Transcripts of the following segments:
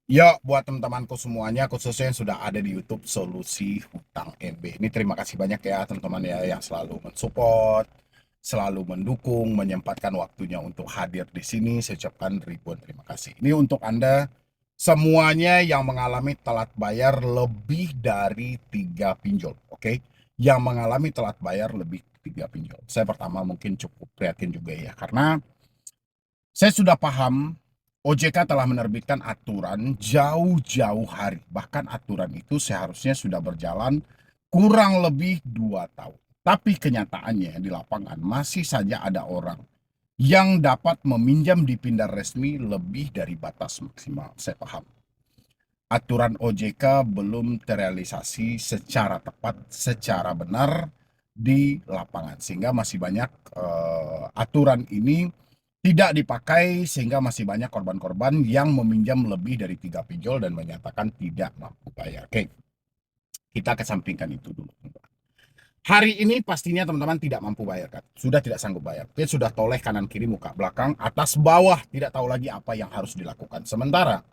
Ya, buat teman-temanku semuanya, khususnya yang sudah ada di YouTube Solusi Hutang MB. Ini terima kasih banyak ya teman-teman ya yang selalu mensupport, selalu mendukung, menyempatkan waktunya untuk hadir di sini. Saya ucapkan ribuan terima kasih. Ini untuk Anda semuanya yang mengalami telat bayar lebih dari 3 pinjol, oke? Yang mengalami telat bayar lebih 3 pinjol. Saya pertama mungkin cukup prihatin juga ya, karena saya sudah paham OJK telah menerbitkan aturan jauh-jauh hari. Bahkan aturan itu seharusnya sudah berjalan kurang lebih 2 tahun. Tapi kenyataannya di lapangan masih saja ada orang yang dapat meminjam di Pindad Resmi lebih dari batas maksimal. Saya paham. Aturan OJK belum terrealisasi secara tepat, secara benar di lapangan. Sehingga masih banyak aturan ini tidak dipakai sehingga masih banyak korban-korban yang meminjam lebih dari 3 pinjol dan menyatakan tidak mampu bayar. Oke, kita kesampingkan itu dulu. Hari ini pastinya teman-teman tidak mampu bayar kan? Sudah tidak sanggup bayar. Dia sudah toleh kanan kiri muka belakang atas bawah tidak tahu lagi apa yang harus dilakukan. Sementara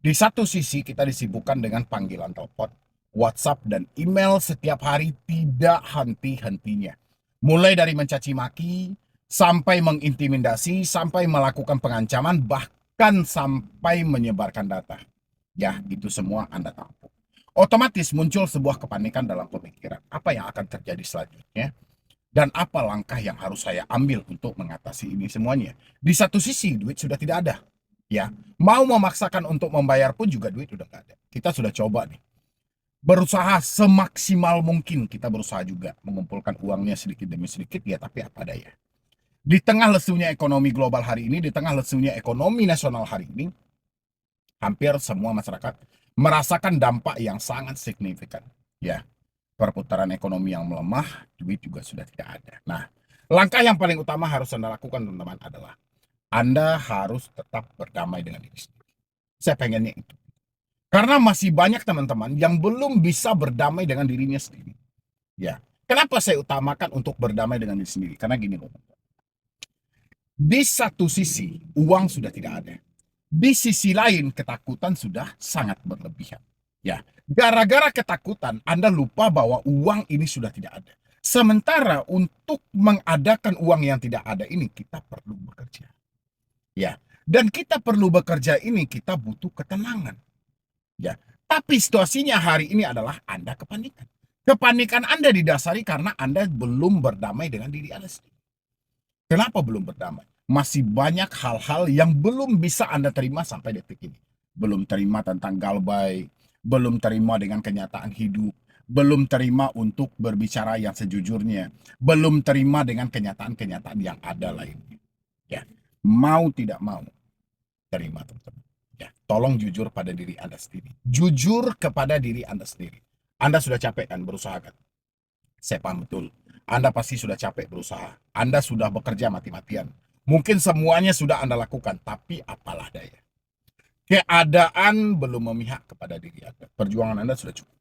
di satu sisi kita disibukkan dengan panggilan telepon, WhatsApp dan email setiap hari tidak henti-hentinya. Mulai dari mencaci maki, sampai mengintimidasi, sampai melakukan pengancaman, bahkan sampai menyebarkan data. Ya, itu semua Anda tahu. Otomatis muncul sebuah kepanikan dalam pemikiran. Apa yang akan terjadi selanjutnya? Dan apa langkah yang harus saya ambil untuk mengatasi ini semuanya? Di satu sisi, duit sudah tidak ada. Ya, mau memaksakan untuk membayar pun juga duit udah nggak ada. Kita sudah coba nih. Berusaha semaksimal mungkin kita berusaha juga mengumpulkan uangnya sedikit demi sedikit ya, tapi apa daya. Di tengah lesunya ekonomi global hari ini, di tengah lesunya ekonomi nasional hari ini, hampir semua masyarakat merasakan dampak yang sangat signifikan. Ya, perputaran ekonomi yang melemah, duit juga sudah tidak ada. Nah, langkah yang paling utama harus Anda lakukan teman-teman adalah Anda harus tetap berdamai dengan diri sendiri. Saya pengennya itu. Karena masih banyak teman-teman yang belum bisa berdamai dengan dirinya sendiri. Ya. Kenapa saya utamakan untuk berdamai dengan diri sendiri? Karena gini loh. Di satu sisi, uang sudah tidak ada. Di sisi lain, ketakutan sudah sangat berlebihan. Ya, gara-gara ketakutan, Anda lupa bahwa uang ini sudah tidak ada. Sementara untuk mengadakan uang yang tidak ada ini, kita perlu bekerja. Ya, dan kita perlu bekerja ini, kita butuh ketenangan. Ya, tapi situasinya hari ini adalah Anda kepanikan. Kepanikan Anda didasari karena Anda belum berdamai dengan diri Anda sendiri. Kenapa belum berdamai? Masih banyak hal-hal yang belum bisa Anda terima sampai detik ini. Belum terima tentang galbay, belum terima dengan kenyataan hidup, belum terima untuk berbicara yang sejujurnya, belum terima dengan kenyataan-kenyataan yang ada lainnya. Ya, mau tidak mau, terima teman-teman. Ya, tolong jujur pada diri Anda sendiri. Jujur kepada diri Anda sendiri. Anda sudah capek kan berusaha kan? Saya paham betul. Anda pasti sudah capek berusaha. Anda sudah bekerja mati-matian. Mungkin semuanya sudah Anda lakukan, tapi apalah daya. Keadaan belum memihak kepada diri Anda. Perjuangan Anda sudah cukup.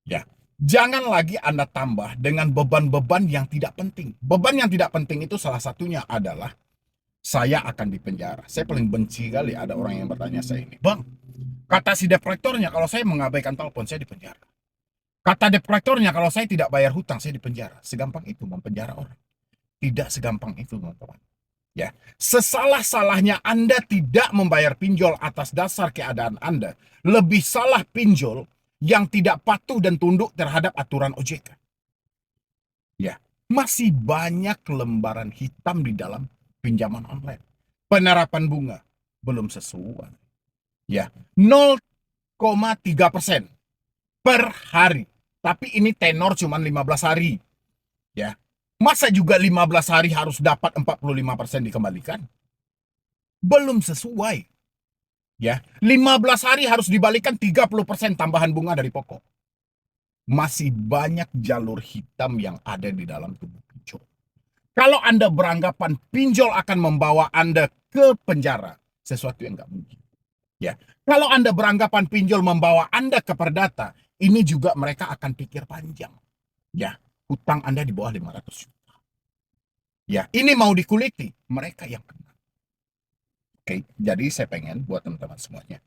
Ya, jangan lagi Anda tambah dengan beban-beban yang tidak penting. Beban yang tidak penting itu salah satunya adalah saya akan dipenjara. Saya paling benci kali ada orang yang bertanya saya ini, Bang, kata si debt collectornya kalau saya mengabaikan telepon saya dipenjara. Kata debt collectornya kalau saya tidak bayar hutang saya dipenjara. Segampang itu mempenjara orang. Tidak segampang itu, teman-teman. Ya, sesalah-salahnya Anda tidak membayar pinjol atas dasar keadaan Anda, lebih salah pinjol yang tidak patuh dan tunduk terhadap aturan OJK. Ya, masih banyak lembaran hitam di dalam pinjaman online. Penerapan bunga belum sesuai. Ya, 0,3% per hari. Tapi ini tenor cuma 15 hari. Ya, masa juga 15 hari harus dapat 45% dikembalikan? Belum sesuai. Ya, 15 hari harus dibalikan 30% tambahan bunga dari pokok. Masih banyak jalur hitam yang ada di dalam tubuh pinjol. Kalau Anda beranggapan pinjol akan membawa Anda ke penjara, sesuatu yang nggak mungkin. Ya, kalau Anda beranggapan pinjol membawa Anda ke perdata, ini juga mereka akan pikir panjang. Ya, hutang Anda di bawah 500 juta. Ya, ini mau dikuliti, mereka yang kena. Oke, jadi saya pengen buat teman-teman semuanya.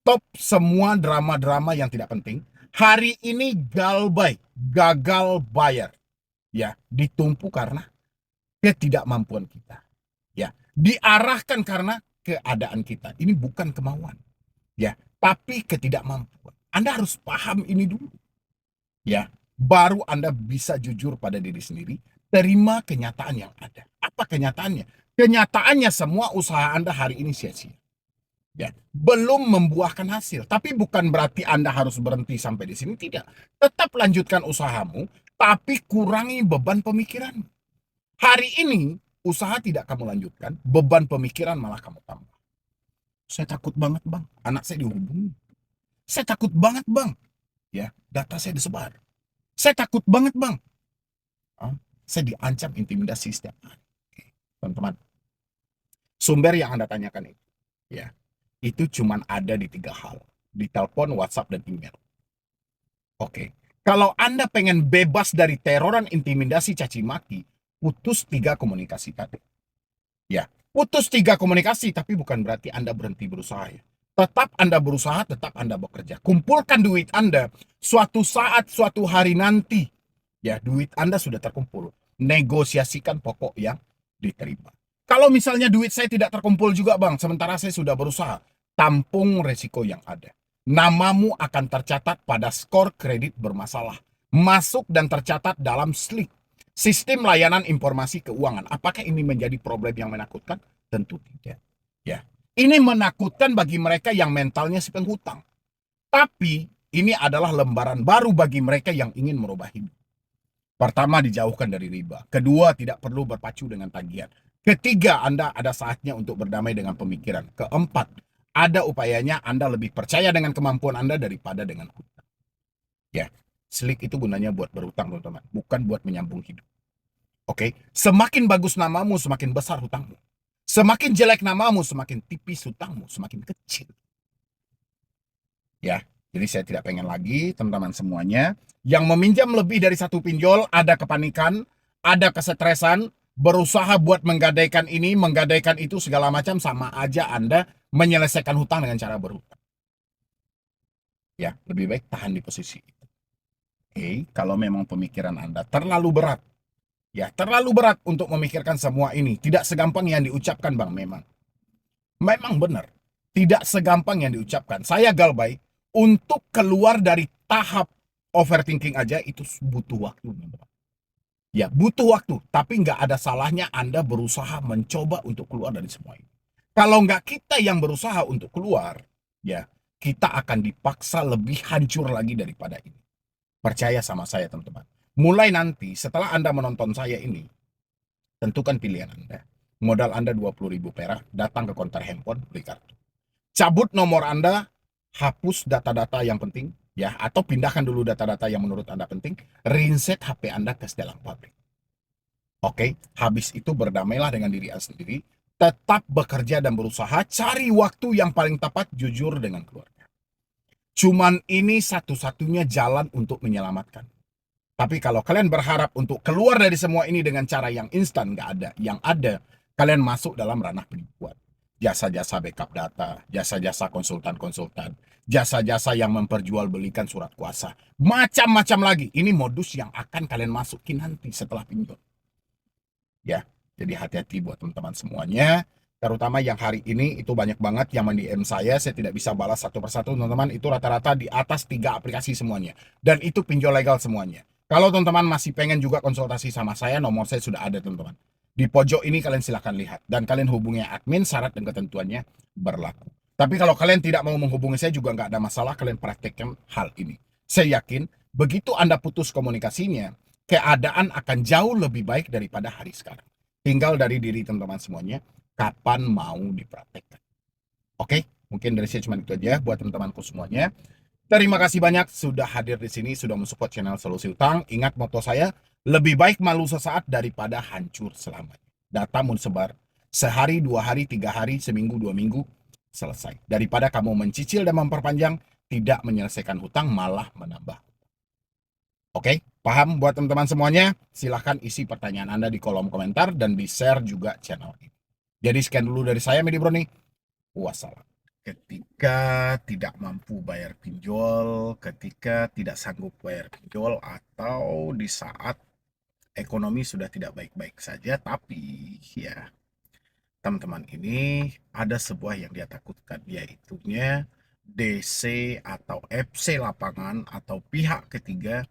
Stop semua drama-drama yang tidak penting. Hari ini Galbay gagal bayar. Ya, ditumpu karena ketidakmampuan kita. Ya, diarahkan karena keadaan kita. Ini bukan kemauan. Ya, tapi ketidakmampuan. Anda harus paham ini dulu. Ya, baru Anda bisa jujur pada diri sendiri, terima kenyataan yang ada. Apa kenyataannya? Kenyataannya semua usaha Anda hari ini sia-sia. Ya, belum membuahkan hasil. Tapi bukan berarti Anda harus berhenti sampai di sini, tidak. Tetap lanjutkan usahamu, tapi kurangi beban pemikiran. Hari ini usaha tidak kamu lanjutkan, beban pemikiran malah kamu tambah. Saya takut banget, Bang. Anak saya dihubungi. Saya takut banget, Bang. Ya, data saya disebar. Saya takut banget, Bang. Saya diancam intimidasi setiap hari. Teman-teman, sumber yang Anda tanyakan itu, ya, itu cuma ada di 3 hal. Di telepon, WhatsApp, dan email. Oke. Kalau Anda pengen bebas dari teroran, intimidasi, caci maki, putus 3 komunikasi tadi. Ya, putus 3 komunikasi, tapi bukan berarti Anda berhenti berusaha ya. Tetap Anda berusaha, tetap Anda bekerja. Kumpulkan duit Anda. Suatu saat, suatu hari nanti, ya, duit Anda sudah terkumpul. Negosiasikan pokok yang diterima. Kalau misalnya duit saya tidak terkumpul juga, Bang, sementara saya sudah berusaha, tampung resiko yang ada. Namamu akan tercatat pada skor kredit bermasalah. Masuk dan tercatat dalam SLIK. Sistem layanan informasi keuangan. Apakah ini menjadi problem yang menakutkan? Tentu tidak. Ya, ini menakutkan bagi mereka yang mentalnya si penghutang. Tapi ini adalah lembaran baru bagi mereka yang ingin merubah hidup. Pertama, dijauhkan dari riba. Kedua, tidak perlu berpacu dengan tagihan. Ketiga, Anda ada saatnya untuk berdamai dengan pemikiran. Keempat, ada upayanya Anda lebih percaya dengan kemampuan Anda daripada dengan hutang. Ya, SLIK itu gunanya buat berhutang, teman-teman, bukan buat menyambung hidup. Oke, semakin bagus namamu, semakin besar hutangmu. Semakin jelek namamu, semakin tipis hutangmu, semakin kecil. Ya, jadi saya tidak pengen lagi, teman-teman semuanya, yang meminjam lebih dari 1 pinjol, ada kepanikan, ada kesetresan, berusaha buat menggadaikan ini, menggadaikan itu, segala macam, sama aja Anda menyelesaikan hutang dengan cara berhutang. Ya, lebih baik tahan di posisi itu. Oke, kalau memang pemikiran Anda terlalu berat, ya, terlalu berat untuk memikirkan semua ini. Tidak segampang yang diucapkan, Bang, memang. Memang benar. Tidak segampang yang diucapkan. Saya Galbay, untuk keluar dari tahap overthinking aja itu butuh waktu. Ya, butuh waktu. Tapi nggak ada salahnya Anda berusaha mencoba untuk keluar dari semua ini. Kalau nggak kita yang berusaha untuk keluar, ya, kita akan dipaksa lebih hancur lagi daripada ini. Percaya sama saya, teman-teman. Mulai nanti, setelah Anda menonton saya ini, tentukan pilihan Anda. Modal Anda 20.000 perak, datang ke konter handphone, beli kartu. Cabut nomor Anda, hapus data-data yang penting, ya, atau pindahkan dulu data-data yang menurut Anda penting, reset HP Anda ke setelan pabrik. Oke, habis itu berdamailah dengan diri Anda sendiri, tetap bekerja dan berusaha, cari waktu yang paling tepat, jujur dengan keluarga. Cuman ini satu-satunya jalan untuk menyelamatkan. Tapi kalau kalian berharap untuk keluar dari semua ini dengan cara yang instan, nggak ada. Yang ada, kalian masuk dalam ranah penipuan. Jasa-jasa backup data, jasa-jasa konsultan-konsultan, jasa-jasa yang memperjualbelikan surat kuasa. Macam-macam lagi. Ini modus yang akan kalian masukin nanti setelah pinjol. Ya, jadi hati-hati buat teman-teman semuanya. Terutama yang hari ini itu banyak banget yang mendm saya tidak bisa balas satu persatu, teman-teman. Itu rata-rata di atas 3 aplikasi semuanya. Dan itu pinjol legal semuanya. Kalau teman-teman masih pengen juga konsultasi sama saya, nomor saya sudah ada, teman-teman. Di pojok ini kalian silahkan lihat. Dan kalian hubungi admin, syarat dan ketentuannya berlaku. Tapi kalau kalian tidak mau menghubungi saya juga nggak ada masalah, kalian praktekkan hal ini. Saya yakin, begitu Anda putus komunikasinya, keadaan akan jauh lebih baik daripada hari sekarang. Tinggal dari diri teman-teman semuanya, kapan mau dipraktekkan. Oke, mungkin dari saya cuma itu aja buat teman-temanku semuanya. Terima kasih banyak sudah hadir di sini, sudah mensupport channel Solusi Utang. Ingat moto saya, lebih baik malu sesaat daripada hancur selamanya. Data mun sebar, sehari, 2 hari, 3 hari, seminggu, 2 minggu, selesai. Daripada kamu mencicil dan memperpanjang, tidak menyelesaikan hutang, malah menambah. Oke, paham buat teman-teman semuanya? Silahkan isi pertanyaan Anda di kolom komentar dan di-share juga channel ini. Jadi sekian dulu dari saya, Medi Broni. Wassalam. ketika tidak mampu bayar pinjol, ketika tidak sanggup bayar pinjol, atau di saat ekonomi sudah tidak baik-baik saja, tapi ya teman-teman ini ada sebuah yang dia takutkan, yaitunya DC atau FC lapangan atau pihak ketiga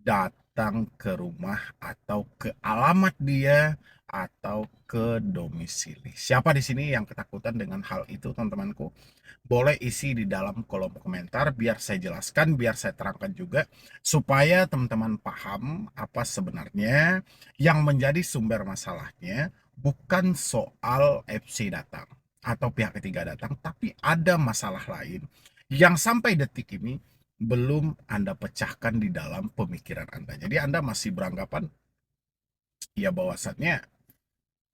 datang ke rumah atau ke alamat dia atau ke domisili. Siapa di sini yang ketakutan dengan hal itu, teman-temanku? Boleh isi di dalam kolom komentar biar saya jelaskan, biar saya terangkan juga supaya teman-teman paham apa sebenarnya yang menjadi sumber masalahnya. Bukan soal FC datang atau pihak ketiga datang, tapi ada masalah lain yang sampai detik ini belum Anda pecahkan di dalam pemikiran Anda. Jadi Anda masih beranggapan ya bahwasannya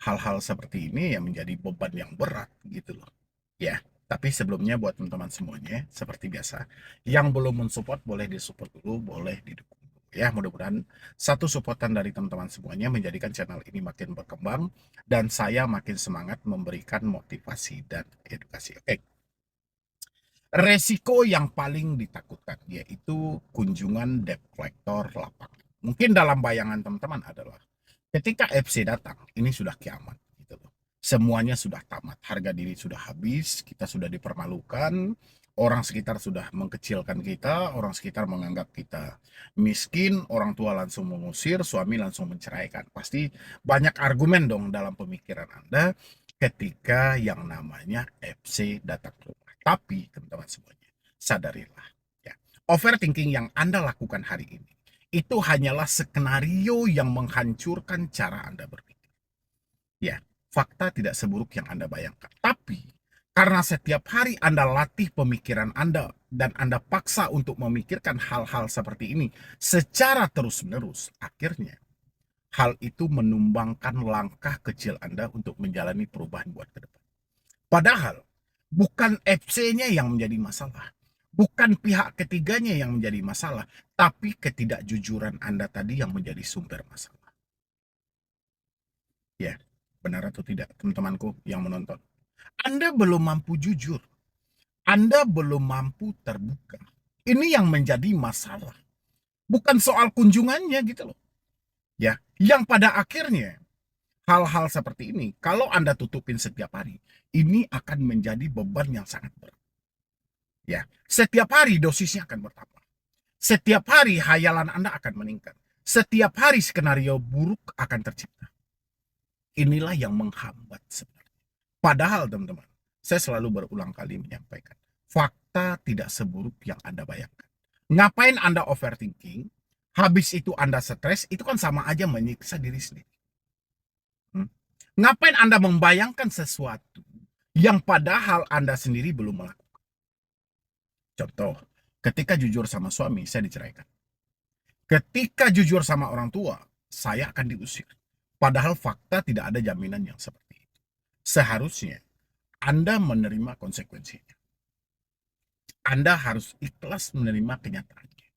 hal-hal seperti ini yang menjadi beban yang berat gitu loh. Ya, tapi sebelumnya buat teman-teman semuanya, seperti biasa, yang belum mensupport boleh disupport dulu, boleh didukung dulu. Ya, mudah-mudahan satu supportan dari teman-teman semuanya menjadikan channel ini makin berkembang dan saya makin semangat memberikan motivasi dan edukasi. Oke. Resiko yang paling ditakutkan yaitu kunjungan debt collector lapangan. Mungkin dalam bayangan teman-teman adalah ketika FC datang, ini sudah kiamat gitu loh. Semuanya sudah tamat, harga diri sudah habis, kita sudah dipermalukan, orang sekitar sudah mengkecilkan kita, orang sekitar menganggap kita miskin, orang tua langsung mengusir, suami langsung menceraikan. Pasti banyak argumen dong dalam pemikiran Anda ketika yang namanya FC datang ke rumah. Tapi teman-teman semuanya, sadarilah ya, overthinking yang Anda lakukan hari ini itu hanyalah skenario yang menghancurkan cara Anda berpikir. Ya, fakta tidak seburuk yang Anda bayangkan. Tapi, karena setiap hari Anda latih pemikiran Anda dan Anda paksa untuk memikirkan hal-hal seperti ini secara terus-menerus, akhirnya hal itu menumbangkan langkah kecil Anda untuk menjalani perubahan buat ke depan. Padahal, bukan FC-nya yang menjadi masalah. Bukan pihak ketiganya yang menjadi masalah, tapi ketidakjujuran Anda tadi yang menjadi sumber masalah. Ya, benar atau tidak, teman-temanku yang menonton? Anda belum mampu jujur. Anda belum mampu terbuka. Ini yang menjadi masalah. Bukan soal kunjungannya gitu loh. Ya, yang pada akhirnya hal-hal seperti ini, kalau Anda tutupin setiap hari, ini akan menjadi beban yang sangat berat. Ya, setiap hari dosisnya akan bertambah. Setiap hari hayalan Anda akan meningkat. Setiap hari skenario buruk akan tercipta. Inilah yang menghambat sebenarnya. Padahal teman-teman, saya selalu berulang kali menyampaikan, fakta tidak seburuk yang Anda bayangkan. Ngapain Anda overthinking? Habis itu Anda stres, itu kan sama aja menyiksa diri sendiri. Ngapain Anda membayangkan sesuatu yang padahal Anda sendiri belum melakukan? Contoh, ketika jujur sama suami, saya diceraikan. Ketika jujur sama orang tua, saya akan diusir. Padahal fakta tidak ada jaminan yang seperti itu. Seharusnya Anda menerima konsekuensinya. Anda harus ikhlas menerima kenyataannya.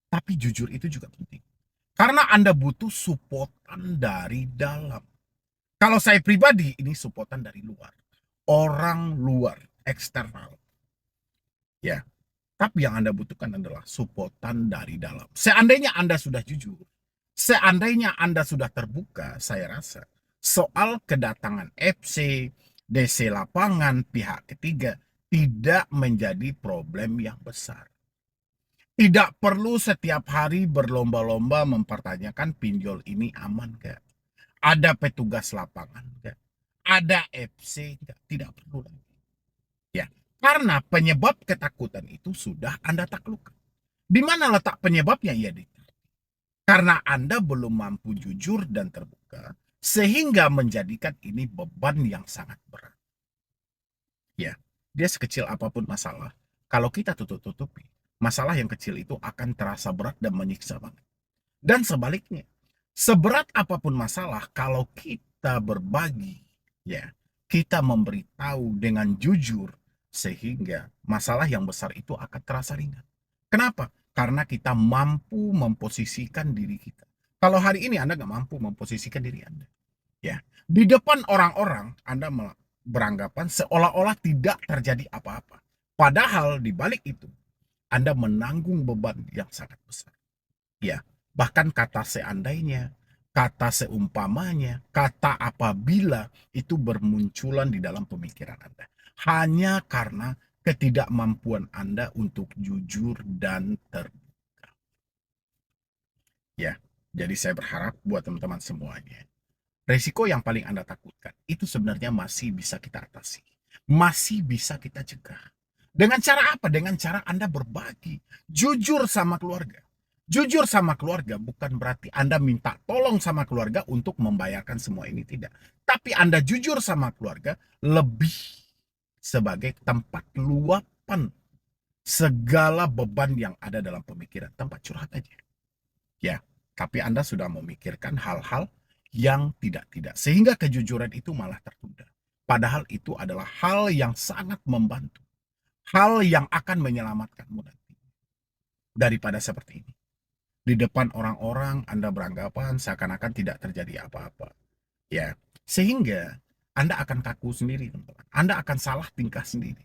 Tapi jujur itu juga penting. Karena Anda butuh supportan dari dalam. Kalau saya pribadi, ini supportan dari luar. Orang luar, eksternal. Ya, tapi yang Anda butuhkan adalah supportan dari dalam. Seandainya Anda sudah jujur, seandainya Anda sudah terbuka, saya rasa soal kedatangan FC, DC lapangan, pihak ketiga tidak menjadi problem yang besar. Tidak perlu setiap hari berlomba-lomba mempertanyakan pinjol ini aman gak? Ada petugas lapangan gak? Ada FC gak? Tidak perlu lagi. Ya, karena penyebab ketakutan itu sudah Anda taklukkan. Di mana letak penyebabnya? Ya, karena Anda belum mampu jujur dan terbuka, sehingga menjadikan ini beban yang sangat berat. Ya, dia sekecil apapun masalah, kalau kita tutup-tutupi, masalah yang kecil itu akan terasa berat dan menyiksa banget. Dan sebaliknya, seberat apapun masalah, kalau kita berbagi, ya, kita memberitahu dengan jujur, sehingga masalah yang besar itu akan terasa ringan. Kenapa? Karena kita mampu memposisikan diri kita. Kalau hari ini Anda nggak mampu memposisikan diri Anda, ya, di depan orang-orang Anda beranggapan seolah-olah tidak terjadi apa-apa. Padahal di balik itu, Anda menanggung beban yang sangat besar. Ya, bahkan kata seandainya, kata seumpamanya, kata apabila itu bermunculan di dalam pemikiran Anda. Hanya karena ketidakmampuan Anda untuk jujur dan terbuka. Ya, jadi saya berharap buat teman-teman semuanya, resiko yang paling Anda takutkan itu sebenarnya masih bisa kita atasi. Masih bisa kita cegah. Dengan cara apa? Dengan cara Anda berbagi. Jujur sama keluarga. Jujur sama keluarga bukan berarti Anda minta tolong sama keluarga untuk membayarkan semua ini, tidak. Tapi Anda jujur sama keluarga lebih sebagai tempat luapan segala beban yang ada dalam pemikiran. Tempat curhat aja. Ya, tapi Anda sudah memikirkan hal-hal yang tidak-tidak. Sehingga kejujuran itu malah tertunda. Padahal itu adalah hal yang sangat membantu. Hal yang akan menyelamatkanmu nanti. Daripada seperti ini. Di depan orang-orang Anda beranggapan seakan-akan tidak terjadi apa-apa. Ya, sehingga Anda akan kaku sendiri, teman-teman. Anda akan salah tingkah sendiri.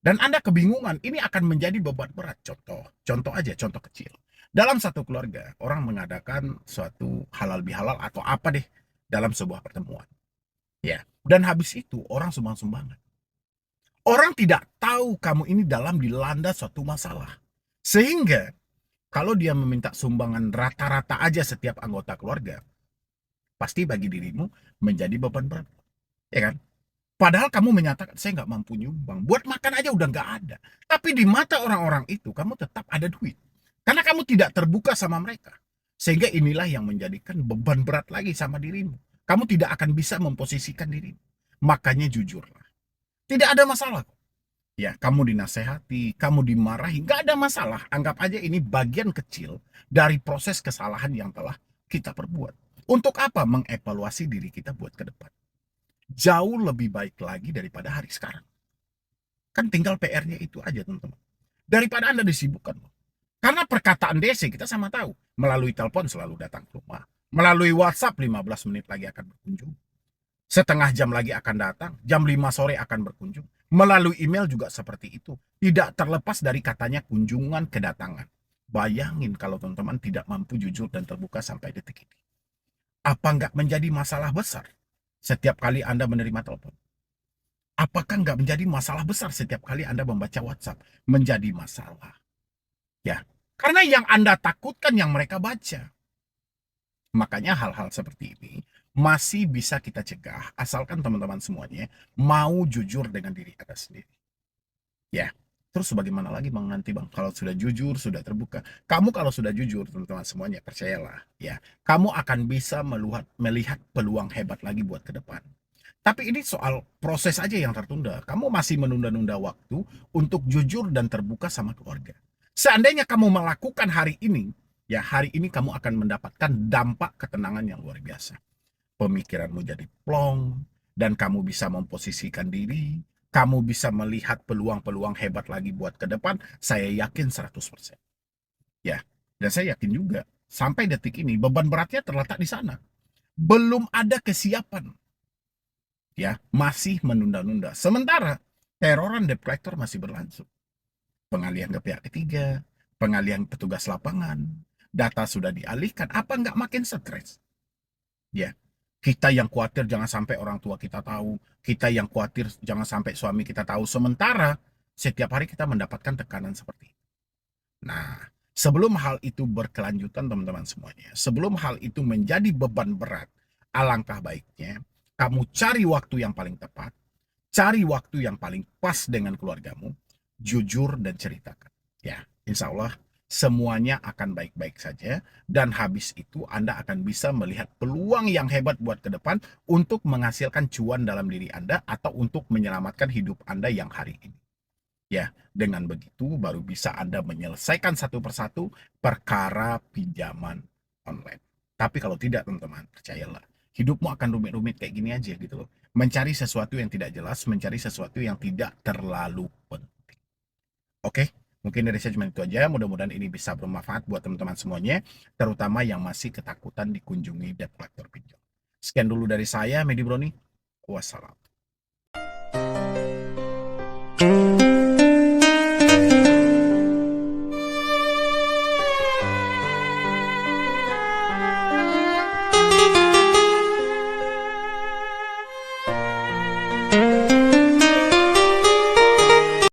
Dan Anda kebingungan, ini akan menjadi beban berat. Contoh aja, contoh kecil. Dalam satu keluarga, orang mengadakan suatu halal bihalal atau apa deh dalam sebuah pertemuan. Ya, dan habis itu orang sumbang-sumbangan. Orang tidak tahu kamu ini dalam dilanda suatu masalah. Sehingga kalau dia meminta sumbangan rata-rata aja setiap anggota keluarga, pasti bagi dirimu menjadi beban berat. Ya kan? Padahal kamu menyatakan, saya nggak mampu nyumbang. Buat makan aja udah nggak ada. Tapi di mata orang-orang itu, kamu tetap ada duit. Karena kamu tidak terbuka sama mereka. Sehingga inilah yang menjadikan beban berat lagi sama dirimu. Kamu tidak akan bisa memposisikan dirimu. Makanya jujurlah. Tidak ada masalah. Ya, kamu dinasehati, kamu dimarahi, nggak ada masalah. Anggap aja ini bagian kecil dari proses kesalahan yang telah kita perbuat. Untuk apa? Mengevaluasi diri kita buat ke depan. Jauh lebih baik lagi daripada hari sekarang. Kan tinggal PR-nya itu aja, teman-teman. Daripada Anda disibukkan. Karena perkataan DC kita sama tahu. Melalui telepon selalu datang ke rumah. Melalui WhatsApp 15 menit lagi akan berkunjung. Setengah jam lagi akan datang. Jam 5 sore akan berkunjung. Melalui email juga seperti itu. Tidak terlepas dari katanya kunjungan kedatangan. Bayangin kalau teman-teman tidak mampu jujur dan terbuka sampai detik ini. Apa nggak menjadi masalah besar setiap kali Anda menerima telepon? Apakah nggak menjadi masalah besar setiap kali Anda membaca WhatsApp? Menjadi masalah. Ya, karena yang Anda takutkan yang mereka baca. Makanya hal-hal seperti ini masih bisa kita cegah asalkan teman-teman semuanya mau jujur dengan diri Anda sendiri. Ya, terus bagaimana lagi Bang nanti Bang? Kalau sudah jujur, sudah terbuka. Kamu kalau sudah jujur teman-teman semuanya, percayalah. Ya, kamu akan bisa melihat peluang hebat lagi buat ke depan. Tapi ini soal proses aja yang tertunda. Kamu masih menunda-nunda waktu untuk jujur dan terbuka sama keluarga. Seandainya kamu melakukan hari ini, ya hari ini kamu akan mendapatkan dampak ketenangan yang luar biasa. Pemikiranmu jadi plong, dan kamu bisa memposisikan diri, kamu bisa melihat peluang-peluang hebat lagi buat ke depan, saya yakin 100%. Ya, dan saya yakin juga, sampai detik ini beban beratnya terletak di sana. Belum ada kesiapan. Ya, masih menunda-nunda. Sementara teroran debt collector masih berlangsung. Pengalihan ke pihak ketiga, pengalihan petugas lapangan, data sudah dialihkan, apa nggak makin stres? Ya, kita yang khawatir jangan sampai orang tua kita tahu, kita yang khawatir jangan sampai suami kita tahu, sementara setiap hari kita mendapatkan tekanan seperti itu. Nah, sebelum hal itu berkelanjutan teman-teman semuanya, sebelum hal itu menjadi beban berat, alangkah baiknya kamu cari waktu yang paling tepat, cari waktu yang paling pas dengan keluargamu, jujur dan ceritakan. Ya, insya Allah semuanya akan baik-baik saja, dan habis itu Anda akan bisa melihat peluang yang hebat buat ke depan untuk menghasilkan cuan dalam diri Anda atau untuk menyelamatkan hidup Anda yang hari ini. Ya, dengan begitu baru bisa Anda menyelesaikan satu persatu perkara pinjaman online. Tapi kalau tidak, teman-teman, percayalah, hidupmu akan rumit-rumit kayak gini aja gitu loh. Mencari sesuatu yang tidak jelas, mencari sesuatu yang tidak terlalu penting. Oke, mungkin dari saya cuma itu aja. Mudah-mudahan ini bisa bermanfaat buat teman-teman semuanya, terutama yang masih ketakutan dikunjungi debt collector pinjol. Sekian dulu dari saya, Medi Broni. Wassalam.